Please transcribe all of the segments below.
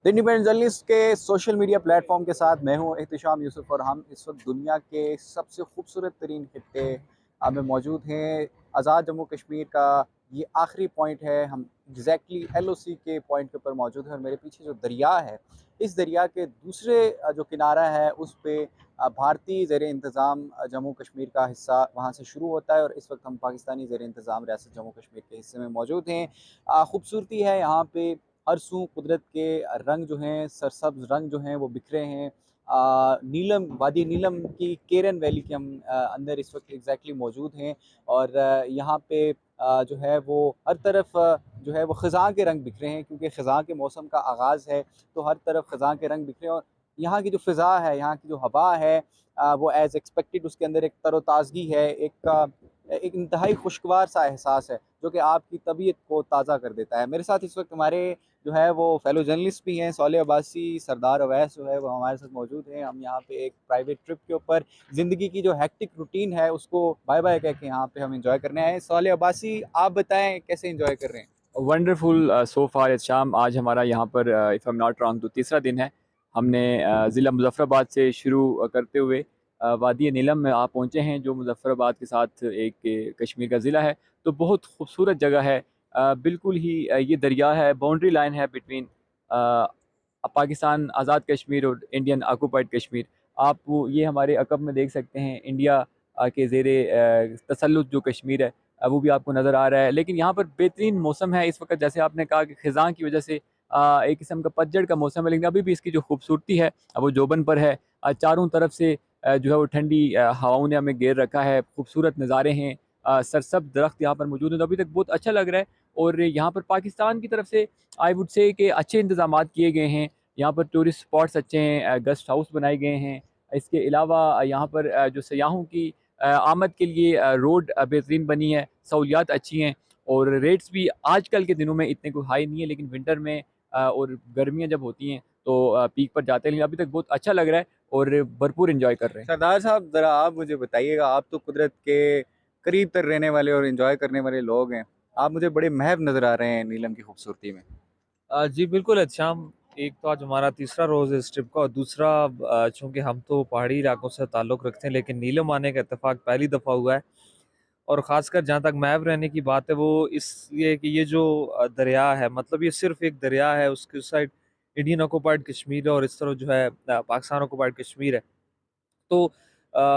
Independent journalist के social media platform के साथ मैं हूं एहतिशाम यूसुफ और हम इस वक्त दुनिया के सबसे खूबसूरत तरीन खित्ते में मौजूद हैं। आज़ाद जम्मू कश्मीर का ये आखिरी पॉइंट है। हम एग्जैक्टली LOC के पॉइंट के ऊपर मौजूद हैं और मेरे पीछे जो दरिया है, इस दरिया के दूसरे जो किनारा है उस पे भारतीय ज़ेर इंतज़ाम जम्मू कश्मीर का हिस्सा वहाँ से शुरू होता है और इस वक्त हम पाकिस्तानी ज़ेर इंतज़ाम रियासत जम्मू कश्मीर के हिस्से में मौजूद हैं। खूबसूरती है यहाँ पे, हर सू कुदरत के रंग जो हैं, सरसब्ज़ रंग जो हैं वो बिखरे हैं। नीलम वादी नीलम की केरन वैली के हम अंदर इस वक्त एग्जैक्टली मौजूद हैं और यहाँ पे जो है वो हर तरफ जो है वो ख़ज़ां के रंग बिखरे हैं, क्योंकि ख़ज़ां के मौसम का आगाज़ है तो हर तरफ ख़ज़ां के रंग बिखरे हैं। और यहाँ की जो फ़िज़ा है, यहाँ की जो हवा है, वो एज़ एक्सपेक्टेड उसके अंदर एक तरोताज़गी है, एक इंतहाई खुशगवार सा एहसास है जो कि आपकी तबीयत को ताज़ा कर देता है। मेरे साथ इस वक्त हमारे जो है वो फेलो जर्नलिस्ट भी हैं, सौले अब्बासी, सरदार अवैस जो है वो हमारे साथ मौजूद हैं। हम यहाँ पे एक प्राइवेट ट्रिप के ऊपर ज़िंदगी की जो हेक्टिक रूटीन है उसको बाय बाय कह के यहाँ पे हम एंजॉय करने आए हैं। सौले अब्बासी, आप बताएं कैसे एंजॉय कर रहे हैं? वंडरफुल सो फार शाम। आज हमारा यहाँ पर if I am not wrong तो तीसरा दिन है। हमने ज़िला मुज़फ़्फ़राबाद से शुरू करते हुए वादी नीलम में आप पहुँचे हैं, जो मुज़फ़्फ़राबाद के साथ एक कश्मीर का ज़िला है। तो बहुत खूबसूरत जगह है। बिल्कुल ही ये दरिया है, बाउंड्री लाइन है बिटवीन पाकिस्तान आज़ाद कश्मीर और इंडियन ऑक्यूपाइड कश्मीर। आप ये हमारे अक़ब में देख सकते हैं, इंडिया के ज़ेरे तसल्लुत जो कश्मीर है वो भी आपको नज़र आ रहा है। लेकिन यहाँ पर बेहतरीन मौसम है इस वक्त, जैसे आपने कहा कि ख़िज़ां की वजह से एक किस्म का पतझड़ का मौसम है, लेकिन अभी भी इसकी जो खूबसूरती है वो जोबन पर है। चारों तरफ से जो है वो ठंडी हवाओं ने हमें घेर रखा है, खूबसूरत नज़ारे हैं। सरसब्ज़ दरख्त यहाँ पर मौजूद हैं, तो अभी तक बहुत अच्छा लग रहा है। और यहाँ पर पाकिस्तान की तरफ से आई वुड से कि अच्छे इंतज़ामात किए गए हैं। यहाँ पर टूरिस्ट स्पॉट्स अच्छे हैं, गेस्ट हाउस बनाए गए हैं। इसके अलावा यहाँ पर जो सयाहों की आमद के लिए रोड बेहतरीन बनी है, सहूलियात अच्छी हैं और रेट्स भी आजकल के दिनों में इतने कोई हाई नहीं है, लेकिन विंटर में और गर्मियाँ जब होती हैं तो पीक पर जाते हैं। लेकिन अभी तक बहुत अच्छा लग रहा है और भरपूर एंजॉय कर रहे हैं। सरदार साहब, ज़रा आप मुझे बताइएगा, आप तो कुदरत के करीब तर रहने वाले और एंजॉय करने वाले लोग हैं। आप मुझे बड़े महव नज़र आ रहे हैं नीलम की खूबसूरती में। जी बिल्कुल अच्छा। एक तो आज हमारा तीसरा रोज़ है इस ट्रिप का और दूसरा चूँकि हम तो पहाड़ी इलाकों से ताल्लुक़ रखते हैं, लेकिन नीलम आने का इत्तेफ़ाक पहली दफ़ा हुआ है। और ख़ासकर जहाँ तक मैप रहने की बात है, वो इसलिए कि ये जो दरिया है, मतलब ये सिर्फ़ एक दरिया है, उसकी उस साइड इंडियन ऑक्यूपाइड कश्मीर है और इस तरफ जो है पाकिस्तान ऑक्यूपाइड कश्मीर है। तो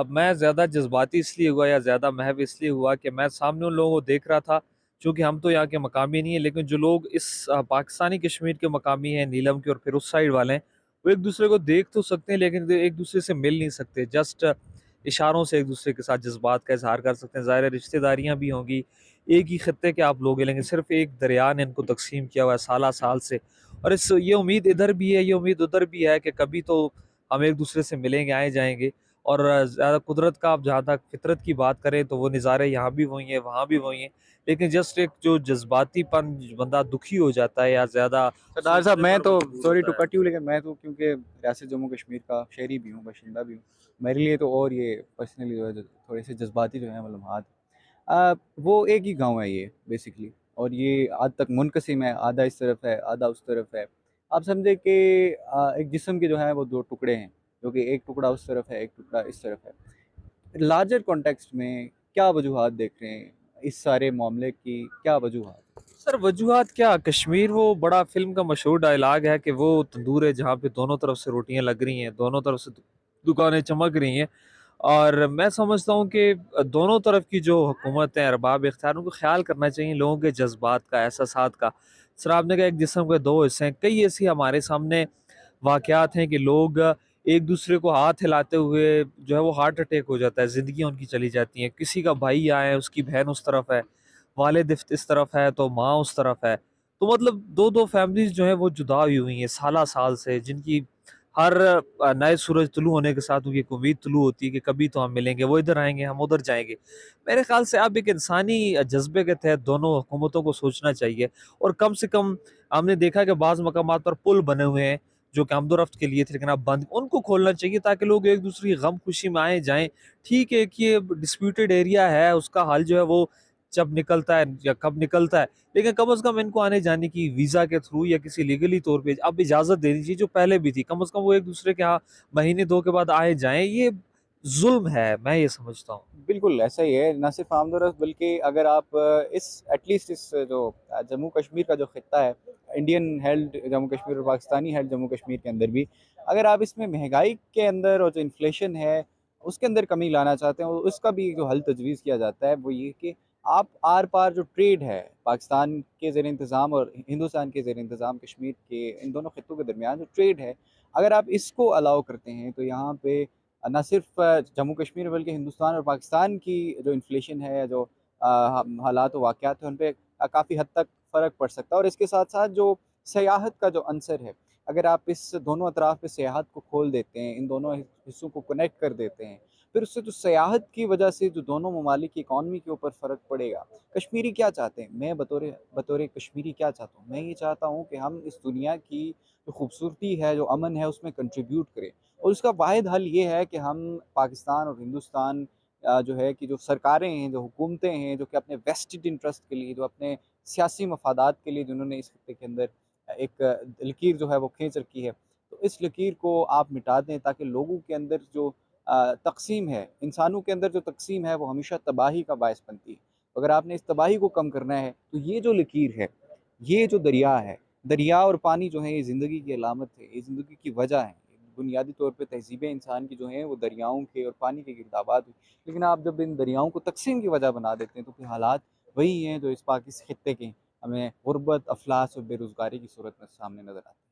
मैं ज़्यादा जज़्बाती इसलिए हुआ या ज़्यादा महव इसलिए हुआ कि मैं सामने उन लोगों को देख रहा था, चूँकि हम तो यहाँ के मकामी नहीं हैं, लेकिन जो लोग इस पाकिस्तानी कश्मीर के मकामी हैं, नीलम के और फिर उस साइड वाले हैं, वो एक-दूसरे को देख तो सकते हैं, लेकिन एक-दूसरे से मिल नहीं सकते। जस्ट इशारों से एक-दूसरे के साथ जज़्बात का इज़हार कर सकते हैं। ज़ाहिर है रिश्तेदारियाँ भी होंगी, एक ही खित्ते के आप लोग हैं, लेकिन सिर्फ़ एक दरिया ने इनको तक़सीम किया हुआ है साल से। और ये उम्मीद इधर भी है, ये उम्मीद उधर भी है कि कभी तो हम एक-दूसरे से मिलेंगे, आए-जाएँगे। और ज़्यादा कुदरत का आप जहाँ तक फ़ितरत की बात करें तो वो नज़ारे यहाँ भी वही हैं, वहाँ भी वही हैं। लेकिन जस्ट एक जो जज़्बातीपन, बंदा दुखी हो जाता है या ज़्यादा सरदार साहब, सोचने मैं पर तो मजबूर सॉरी टू होता है। कट यू, लेकिन मैं तो क्योंकि रियासत जम्मू कश्मीर का शहरी भी हूँ, बाशिंदा भी हूँ, मेरे लिए तो और ये पर्सनली जो है थोड़े से जज्बाती जो हैं मालूमात। वो एक ही गांव है ये बेसिकली, और ये आज तक मुनकसिम है, आधा इस तरफ है आधा उस तरफ है। आप समझे कि एक जिस्म के जो है वो दो टुकड़े हैं, जो कि एक टुकड़ा उस तरफ है, एक टुकड़ा इस तरफ है। लार्जर कॉन्टेक्स्ट में क्या वजूहात देख रहे हैं इस सारे मामले की, क्या वजूहात? सर वजूहात क्या, कश्मीर वो बड़ा फ़िल्म का मशहूर डायलॉग है कि वो तंदूर है जहाँ पे दोनों तरफ से रोटियाँ लग रही हैं, दोनों तरफ से दुकानें चमक रही हैं। और मैं समझता हूँ कि दोनों तरफ की जो हुकूमत है, अरबाब इख्तियार, उनको ख़्याल करना चाहिए लोगों के जज़्बात का, एहसासात का। सर आपने कहा एक जिस्म के 2 हिस्से हैं, कई ऐसी हमारे सामने वाक़यात हैं कि लोग एक दूसरे को हाथ हिलाते हुए जो है वो हार्ट अटैक हो जाता है, ज़िंदगियाँ उनकी चली जाती हैं। किसी का भाई यहाँ है, उसकी बहन उस तरफ है, वालिद इस तरफ है तो माँ उस तरफ है। तो मतलब 2-2 फैमिलीज़ जो हैं वो जुदा हुई हैं साल से, जिनकी हर नए सूरज तुलू होने के साथ उनकी एक उम्मीद तुलू होती है कि कभी तो हम मिलेंगे, वो इधर आएँगे, हम उधर जाएँगे। मेरे ख़्याल से अब एक इंसानी जज़्बे के तहत दोनों हुकूमतों को सोचना चाहिए और कम से कम हमने देखा कि बाज़ मकामात पर पुल बने हुए हैं, जो कि आमदो-रफ्त के लिए थे, लेकिन अब बंद, उनको खोलना चाहिए ताकि लोग एक-दूसरे की गम-खुशी में आएँ-जाएँ। ठीक है कि ये डिस्प्यूटेड एरिया है, उसका हल जो है वो जब निकलता है या कब निकलता है, लेकिन कम से कम इनको आने जाने की वीज़ा के थ्रू या किसी लीगली तौर पे अब इजाज़त देनी चाहिए, जो पहले भी थी। कम से कम वो एक दूसरे के यहाँ महीने 2 के बाद आए जाएँ, ये ज़ुल्म है, मैं ये समझता हूँ। बिल्कुल ऐसा ही है, ना सिर्फ आमद और रफ्त बल्कि अगर आप इस एटलीस्ट इस जो जम्मू कश्मीर का जो खित्ता है, इंडियन हेल्ड जम्मू कश्मीर और पाकिस्तानी हेल्ड जम्मू कश्मीर के अंदर भी, अगर आप इसमें महंगाई के अंदर और जो इन्फ्लेशन है, उसके अंदर कमी लाना चाहते हैं और उसका भी जो हल तजवीज़ किया जाता है, वो ये कि आप आर-पार जो ट्रेड है, पाकिस्तान के ज़ेर इंतज़ाम और हिंदुस्तान के ज़ेर इंतज़ाम कश्मीर के इन दोनों खित्तों के दरमियान जो ट्रेड है, अगर आप इसको अलाउ करते हैं, तो यहाँ पे ना सिर्फ जम्मू कश्मीर बल्कि हिंदुस्तान और पाकिस्तान की जो इन्फ्लेशन है, जो हालात व वाक़यात हैं, उन पे काफ़ी हद तक फ़र्क पड़ सकता है और इसके साथ-साथ जो सयाहत का जो अंसर है, अगर आप इस दोनों अतराफ़ पे सयाहत को खोल देते हैं, इन दोनों हिस्सों को कनेक्ट कर देते हैं, फिर उससे जो सयाहत की वजह से जो दोनों ममालिक की इकॉनमी के ऊपर फ़र्क पड़ेगा। कश्मीरी क्या चाहते हैं? मैं बतौर बतौर कश्मीरी क्या चाहता हूँ? मैं ये चाहता हूँ कि हम इस दुनिया की जो खूबसूरती है, जो अमन है, उसमें कंट्रीब्यूट करें। और उसका वाहिद हल ये है कि हम पाकिस्तान और हिंदुस्तान जो है कि जो सरकारें हैं, जो हुकूमतें हैं, जो कि अपने वेस्टेड इंटरेस्ट के लिए, जो अपने सियासी मफादात के लिए जिन्होंने इस खित्ते के अंदर एक लकीर जो है वो खींच रखी है, तो इस लकीर को आप मिटा दें ताकि लोगों के अंदर जो तक़सीम है, इंसानों के अंदर जो तक़सीम है, वो हमेशा तबाही का बायस बनती है। अगर आपने इस तबाही को कम करना है, तो ये जो लकीर है, ये जो दरिया है, दरिया और पानी जो है ये ज़िंदगी की अलामत है, ये ज़िंदगी की वजह है। बुनियादी तौर पे तहज़ीबें इंसान की जो हैं वो दरियाओं के और पानी के गिरदाबाद हुई। लेकिन आप जब इन दरियाओं को तक़सीम की वजह बना देते हैं तो फिर हालात वही हैं जो इस खित्ते के हमें गुर्बत, अफ़लास और बेरोज़गारी की सूरत में सामने नज़र आते हैं।